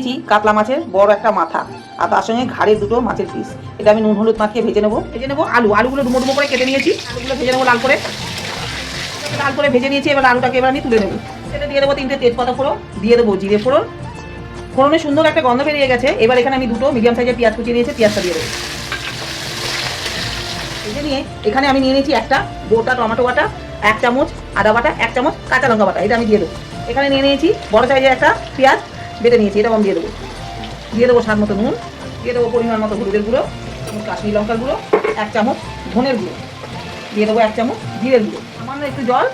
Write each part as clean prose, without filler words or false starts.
নিয়েছি কাতলা মাছের বড় একটা মাথা, আর তার সঙ্গে ঘাড়ের দুটো মাছের পিস। এটা আমি নুন হলুদ মাখিয়ে ভেজে নেবো। আলুগুলো ডুমো ডুমো করে কেটে নিয়েছি, আলুগুলো ভেজে নেবো লাল করে ভেজে নিয়েছি। এবার আলুটাকে এবার আমি তুলে নেবো। সেটা দিয়ে দেবো 3টে তেজপাতা ফোড়ন, দিয়ে দেবো জিরে ফোড়ন। ফোড়নে সুন্দর একটা গন্ধ বেরিয়ে গেছে। এবার এখানে আমি 2টো মিডিয়াম সাইজের পেঁয়াজ কুচিয়ে নিয়েছি, পেঁয়াজটা দিয়ে দেবো। ভেজে নিয়ে এখানে আমি নিয়ে নিয়েছি একটা গোটা টমেটো বাটা, 1 চামচ আদা বাটা, 1 চামচ কাঁচা লঙ্কা বাটা, এটা আমি দিয়ে দেবো। এখানে নিয়ে নিয়েছি বড় সাইজের একটা পেঁয়াজ বেটে নিয়েছি, এটাও আমি দিয়ে দেবো স্বাদ মতো নুন, দিয়ে দেবো পরিমাণ মতো হলুদের গুঁড়ো, কাশ্মীরি লঙ্কার গুঁড়ো, 1 চামচ ধনের গুঁড়ো, দিয়ে দেবো 1 চামচ জিরের গুঁড়ো, সামান্য একটু জল।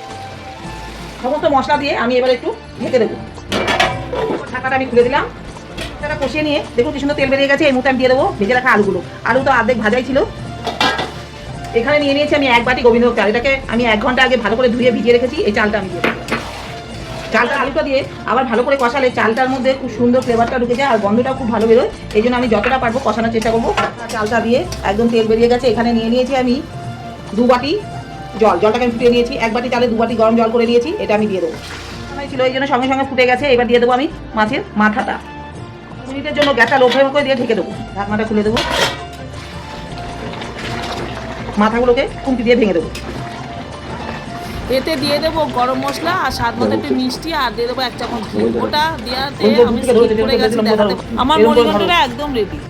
সমস্ত মশলা দিয়ে আমি এবার একটু ঢেকে দেবো। ঢাকাটা আমি খুলে দিলাম। মশলাটা কষিয়ে নিয়ে দেখুন কি সুন্দর তেল বেরিয়ে গেছে। এই মুহূর্তে আমি দিয়ে দেবো ভেজে রাখা আলুগুলো। আলু তো অর্ধেক ভাজাই ছিল। এখানে নিয়ে নিয়েছি আমি 1 বাটি গোবিন্দভোগ চাল, এটাকে আমি 1 ঘন্টা আগে ভালো করে ধুয়ে ভিজিয়ে রেখেছি। এই চালটা আমি দিয়ে দেবো। চালটা আলুটা দিয়ে আবার ভালো করে কষালে চালটার মধ্যে খুব সুন্দর ফ্লেভারটা ঢুকে যায় আর গন্ধটাও খুব ভালো বেরোয়। এই জন্য আমি যতটা পারবো কষানোর চেষ্টা করবো। চালটা দিয়ে একদম তেল বেরিয়ে গেছে। এখানে নিয়ে নিয়েছি আমি 2 বাটি জলটাকে আমি ফুটিয়ে নিয়েছি। 1 বাটি চালে 2 বাটি গরম জল করে নিয়েছি, এটা আমি দিয়ে দেবো। ছিল এই জন্য সঙ্গে সঙ্গে ফুটে গেছে। এবার দিয়ে দেবো আমি মাছের মাথাটা। 2 মিনিটের জন্য গ্যাসটা লো ফ্লেম করে দিয়ে ঢেকে দেবো। ঢাকনাটা খুলে দেবো। মাথাগুলোকে খুন্তি দিয়ে ভেঙে দেবো। এতে দিয়ে দেবো গরম মশলা আর স্বাদ মতো একটু মিষ্টি, আর দিয়ে দেবো 1 চামচ ঘি। ওটা দেওয়াতে আমি স্কিপ করে গেছি দেখাতে। আমার মুড়ি ঘন্টটা একদম রেডি।